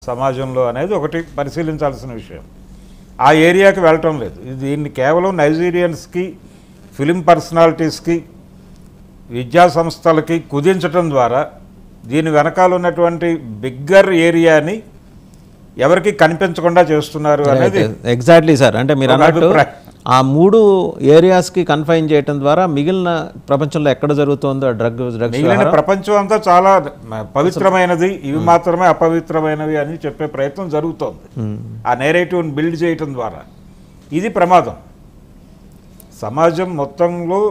సమాజంలో అనేది ఒకటి పరిశీలించాల్సిన విషయం. ఆ ఏరియాకి వెళ్ళటం లేదు. దీన్ని కేవలం నైజీరియన్స్కి, ఫిలిం పర్సనాలిటీస్కి, విద్యా సంస్థలకి కుదించడం ద్వారా దీని వెనకాల ఉన్నటువంటి బిగ్గర్ ఏరియాని ఎవరికి కనిపించకుండా చేస్తున్నారు అనేది ఎగ్జాక్ట్లీ సార్. అంటే మీరు అన్నట్టు ఆ 3 ఏరియాస్కి కన్ఫైన్ చేయడం ద్వారా మిగిలిన ప్రపంచంలో ఎక్కడ జరుగుతుందో డ్రగ్స్ మిగిలిన ప్రపంచం అంతా చాలా పవిత్రమైనది, ఇవి మాత్రమే అపవిత్రమైనవి అని చెప్పే ప్రయత్నం జరుగుతోంది. ఆ నేరేటివ్ని బిల్డ్ చేయటం ద్వారా ఇది ప్రమాదం. సమాజం మొత్తంలో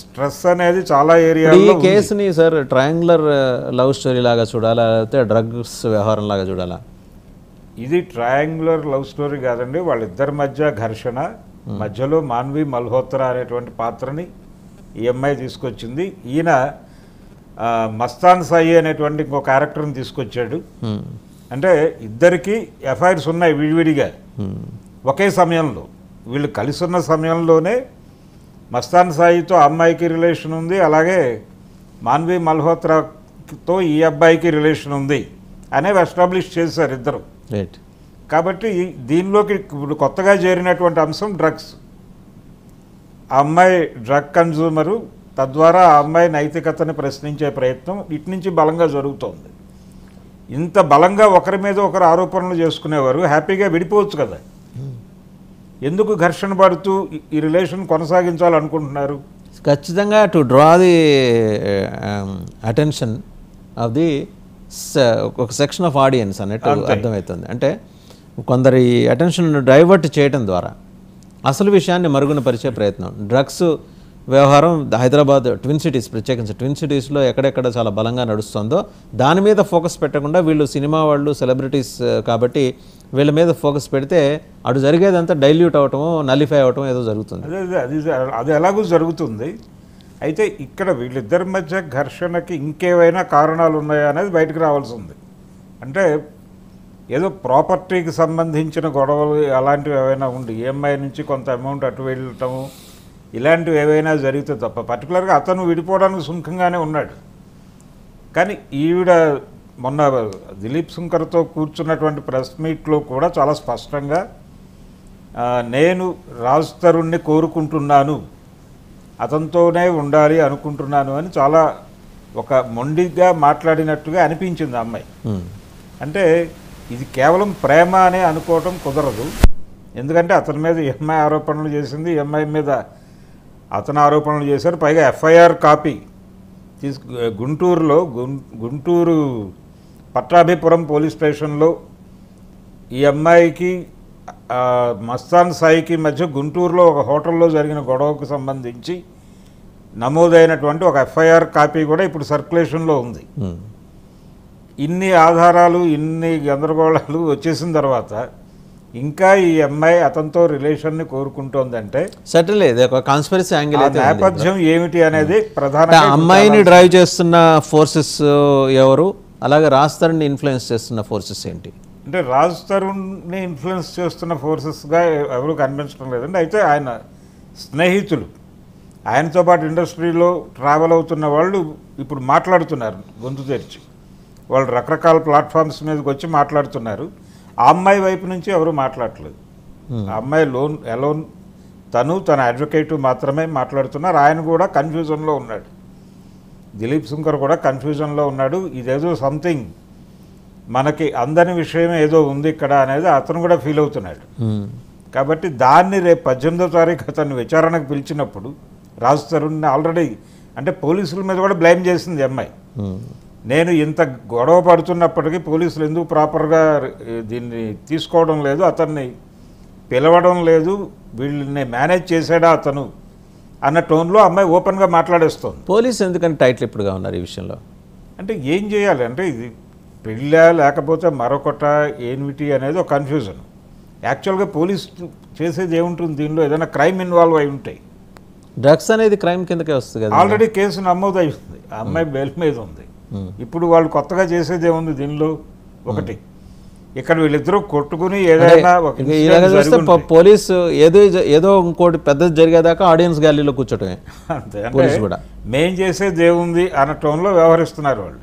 స్ట్రెస్ అనేది చాలా ఏరియాలో. ఈ కేసుని సార్ ట్రయాంగులర్ లవ్ స్టోరీ లాగా చూడాలా, లేకపోతే డ్రగ్స్ వ్యవహారం లాగా చూడాలా? ఇది ట్రయాంగులర్ లవ్ స్టోరీ కాదండి. వాళ్ళిద్దరి మధ్య ఘర్షణ, మధ్యలో మాన్వి మల్హోత్రా అనేటువంటి పాత్రని ఈ అమ్మాయి తీసుకొచ్చింది. ఈయన మస్తాన్ సాయి అనేటువంటి ఇంకో క్యారెక్టర్ని తీసుకొచ్చాడు. అంటే ఇద్దరికి ఎఫ్ఐఆర్స్ ఉన్నాయి విడివిడిగా ఒకే సమయంలో. వీళ్ళు కలిసి ఉన్న సమయంలోనే మస్తాన్ సాయితో అమ్మాయికి రిలేషన్ ఉంది, అలాగే మాన్వి మల్హోత్రాతో ఈ అబ్బాయికి రిలేషన్ ఉంది అనేవి ఎస్టాబ్లిష్ చేశారు ఇద్దరు. కాబట్టి దీనిలోకి ఇప్పుడు కొత్తగా చేరినటువంటి అంశం డ్రగ్స్. ఆ అమ్మాయి డ్రగ్ కన్జ్యూమరు, తద్వారా ఆ అమ్మాయి నైతికతని ప్రశ్నించే ప్రయత్నం ఇటు నుంచి బలంగా జరుగుతోంది. ఇంత బలంగా ఒకరి మీద ఒకరు ఆరోపణలు చేసుకునేవారు హ్యాపీగా విడిపోవచ్చు కదా. ఎందుకు ఘర్షణ పడుతూ ఈ రిలేషన్ కొనసాగించాలనుకుంటున్నారు? ఖచ్చితంగా to draw the attention of the ఒక సెక్షన్ ఆఫ్ ఆడియన్స్ అన్నట్టు అర్థమవుతుంది. అంటే కొందరి అటెన్షన్ డైవర్ట్ చేయడం ద్వారా అసలు విషయాన్ని మరుగున పరిచే ప్రయత్నం. డ్రగ్స్ వ్యవహారం హైదరాబాద్ ట్విన్ సిటీస్, ప్రత్యేకించి ట్విన్ సిటీస్లో ఎక్కడెక్కడ చాలా బలంగా నడుస్తుందో దాని మీద ఫోకస్ పెట్టకుండా వీళ్ళు సినిమా వాళ్ళు, సెలబ్రిటీస్ కాబట్టి వీళ్ళ మీద ఫోకస్ పెడితే అటు జరిగేదంతా డైల్యూట్ అవటమో, నలిఫై అవటమో ఏదో జరుగుతుంది. అది ఎలాగూ జరుగుతుంది. అయితే ఇక్కడ వీళ్ళిద్దరి మధ్య ఘర్షణకి ఇంకేవైనా కారణాలు ఉన్నాయా అనేది బయటకు రావాల్సి ఉంది. అంటే ఏదో ప్రాపర్టీకి సంబంధించిన గొడవలు అలాంటివి ఏవైనా ఉండి ఈఎంఐ నుంచి కొంత అమౌంట్ అటు వెళ్ళటము ఇలాంటివి ఏవైనా జరిగితే తప్ప, పర్టికులర్గా అతను విడిపోవడానికి సుముఖంగానే ఉన్నాడు. కానీ ఈవిడ మొన్న దిలీప్ శంకర్తో కూర్చున్నటువంటి ప్రెస్ మీట్లో కూడా చాలా స్పష్టంగా నేను రాజ్ తరుణ్ని కోరుకుంటున్నాను, అతనితోనే ఉండాలి అనుకుంటున్నాను అని చాలా ఒక మొండిగా మాట్లాడినట్టుగా అనిపించింది ఆ అమ్మాయి. అంటే ఇది కేవలం ప్రేమ అనే అనుకోవటం కుదరదు. ఎందుకంటే అతని మీద ఎంఐ ఆరోపణలు చేసింది, ఎంఐ మీద అతను ఆరోపణలు చేశారు. పైగా ఎఫ్ఐఆర్ కాపీ గుంటూరులో గుంటూరు పట్టాభిపురం పోలీస్ స్టేషన్లో ఈ అమ్మాయికి మస్తాన్ సాయికి మధ్య గుంటూరులో ఒక హోటల్లో జరిగిన గొడవకు సంబంధించి నమోదైనటువంటి ఒక ఎఫ్ఐఆర్ కాపీ కూడా ఇప్పుడు సర్క్యులేషన్లో ఉంది. ఇన్ని ఆధారాలు, ఇన్ని గందరగోళాలు వచ్చేసిన తర్వాత ఇంకా ఈ అమ్మాయి అతనితో రిలేషన్ని కోరుకుంటోందంటే సర్టన్లీ ఒక కాన్స్పిరసీ యాంగిల్ నేపథ్యం ఏమిటి అనేది ప్రధాన. అమ్మాయిని డ్రైవ్ చేస్తున్న ఫోర్సెస్ ఎవరు, అలాగే రాజ్ తరుణ్ని ఇన్ఫ్లుయెన్స్ చేస్తున్న ఫోర్సెస్ ఏంటి? అంటే రాజ్ తరుణ్ని ఇన్ఫ్లుయెన్స్ చేస్తున్న ఫోర్సెస్గా ఎవరు కనిపించడం లేదండి. అయితే ఆయన స్నేహితులు, ఆయనతో పాటు ఇండస్ట్రీలో ట్రావెల్ అవుతున్న వాళ్ళు ఇప్పుడు మాట్లాడుతున్నారు గొంతు తెరిచి. వాళ్ళు రకరకాల ప్లాట్ఫామ్స్ మీదకి వచ్చి మాట్లాడుతున్నారు. ఆ అమ్మాయి వైపు నుంచి ఎవరు మాట్లాడట్లేదు. ఆ అమ్మాయి ఎలోన్ తన అడ్వకేట్ మాత్రమే మాట్లాడుతున్నారు. ఆయన కూడా కన్ఫ్యూజన్లో ఉన్నాడు. దిలీప్ శంకర్ కూడా కన్ఫ్యూజన్లో ఉన్నాడు. ఇదేదో సంథింగ్ మనకి అందని విషయం ఏదో ఉంది ఇక్కడ అనేది అతను కూడా ఫీల్ అవుతున్నాడు. కాబట్టి దాన్ని రేపు 18వ తారీఖు అతన్ని విచారణకు పిలిచినప్పుడు రాజ్ తరుణ్ని ఆల్రెడీ అంటే పోలీసుల మీద కూడా బ్లేమ్ చేసింది అమ్మాయి. నేను ఇంత గొడవ పడుతున్నప్పటికీ పోలీసులు ఎందుకు ప్రాపర్గా దీన్ని తీసుకోవడం లేదు, అతన్ని పిలవడం లేదు, వీళ్ళని మేనేజ్ చేశాడా అతను అన్న టోన్లో అమ్మాయి ఓపెన్గా మాట్లాడేస్తుంది. పోలీసు ఎందుకంటే టైటిల్ ఇప్పుడుగా ఉన్నారు ఈ విషయంలో? అంటే ఏం చేయాలి అంటే ఇది పెళ్ళా లేకపోతే మరొకట ఏమిటి అనేది ఒక కన్ఫ్యూజన్. యాక్చువల్గా పోలీసు చేసేది ఏముంటుంది దీనిలో? ఏదైనా క్రైమ్ ఇన్వాల్వ్ అయి ఉంటాయి. డ్రగ్స్ అనేది క్రైమ్ కిందకే వస్తుంది కదా. ఆల్రెడీ కేసు నమోదు అవుతుంది, ఆ అమ్మాయి బెయిల్ మీద ఉంది. ఇప్పుడు వాళ్ళు కొత్తగా చేసేది ఏముంది దీనిలో? ఒకటి ఇక్కడ వీళ్ళిద్దరూ కొట్టుకుని ఏదైనా పోలీసు ఏదో ఇంకోటి పెద్దది జరిగేదాకా ఆడియన్స్ గ్యాలరీలో కూర్చోటమే అంతే. అంటే మేం చేసేది ఏముంది అన్న టోన్లో వ్యవహరిస్తున్నారు వాళ్ళు.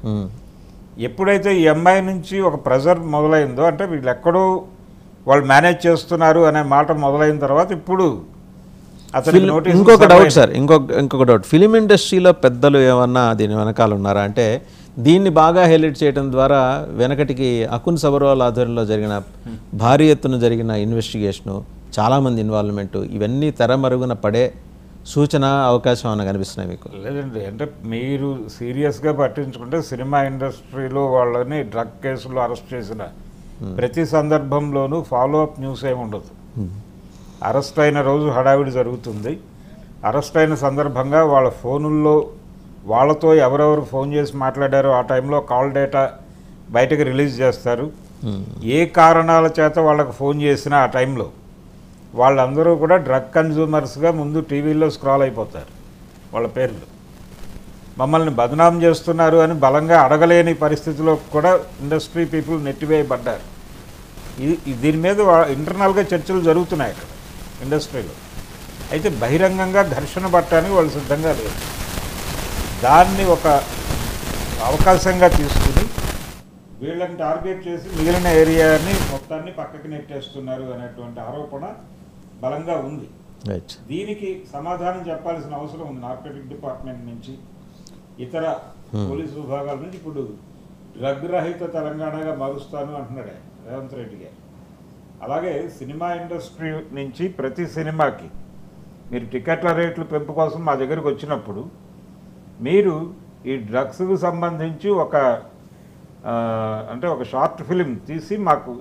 ఎప్పుడైతే ఈ అమ్మాయి నుంచి ఒక ప్రెజర్ మొదలైందో, అంటే వీళ్ళు ఎక్కడో వాళ్ళు మేనేజ్ చేస్తున్నారు అనే మాట మొదలైన తర్వాత ఇప్పుడు అతనికి నోటీస్. ఇంకొక డౌట్ సార్, ఇంకొక డౌట్, ఫిలిం ఇండస్ట్రీలో పెద్దలు ఏమన్నా దీని వెనకాల ఉన్నారా? అంటే దీన్ని బాగా హైలైట్ చేయడం ద్వారా వెనకటికి అకున్ సబర్వాల్ ఆధ్వర్యంలో జరిగిన భారీ ఎత్తున జరిగిన ఇన్వెస్టిగేషను, చాలామంది ఇన్వాల్వ్మెంటు, ఇవన్నీ తెరమరుగున పడే సూచన అవకాశం ఏమైనా కనిపిస్తున్నాయి మీకు? లేదండి, అంటే మీరు సీరియస్గా పట్టించుకుంటే సినిమా ఇండస్ట్రీలో వాళ్ళని డ్రగ్ కేసులో అరెస్ట్ చేసిన ప్రతి సందర్భంలోనూ ఫాలో అప్ న్యూస్ ఏమి ఉండదు. అరెస్ట్ అయిన రోజు హడావిడి జరుగుతుంది. అరెస్ట్ అయిన సందర్భంగా వాళ్ళ ఫోనుల్లో వాళ్ళతో ఎవరెవరు ఫోన్ చేసి మాట్లాడారో ఆ టైంలో కాల్ డేటా బయటకు రిలీజ్ చేస్తారు. ఏ కారణాల చేత వాళ్ళకు ఫోన్ చేసినా ఆ టైంలో వాళ్ళందరూ కూడా డ్రగ్ కన్జ్యూమర్స్గా ముందు టీవీల్లో స్క్రాల్ అయిపోతారు. వాళ్ళ పేర్లు మమ్మల్ని బదనాం చేస్తున్నారు అని బలంగా అడగలేని పరిస్థితిలో కూడా ఇండస్ట్రీ పీపుల్ నెట్టివేయబడ్డారు. దీని మీద ఇంటర్నల్గా చర్చలు జరుగుతున్నాయి అక్కడ ఇండస్ట్రీలో. అయితే బహిరంగంగా ఘర్షణ పట్టడానికి వాళ్ళు సిద్ధంగా లేరు. దాన్ని ఒక అవకాశంగా తీసుకుని వీళ్ళని టార్గెట్ చేసి మిగిలిన ఏరియాని మొత్తాన్ని పక్కకి నెట్టేస్తున్నారు అనేటువంటి ఆరోపణ బలంగా ఉంది. దీనికి సమాధానం చెప్పాల్సిన అవసరం ఉంది నార్కోటిక్ డిపార్ట్మెంట్ నుంచి, ఇతర పోలీసు విభాగాల నుంచి. ఇప్పుడు డ్రగ్ రహిత తెలంగాణగా మారుస్తాను అంటున్నాడు రేవంత్ రెడ్డి గారు. అలాగే సినిమా ఇండస్ట్రీ నుంచి ప్రతి సినిమాకి మీరు టికెట్ల రేట్లు పెంపు కోసం మా దగ్గరికి వచ్చినప్పుడు మీరు ఈ డ్రగ్స్కు సంబంధించి ఒక షార్ట్ ఫిలిం తీసి మాకు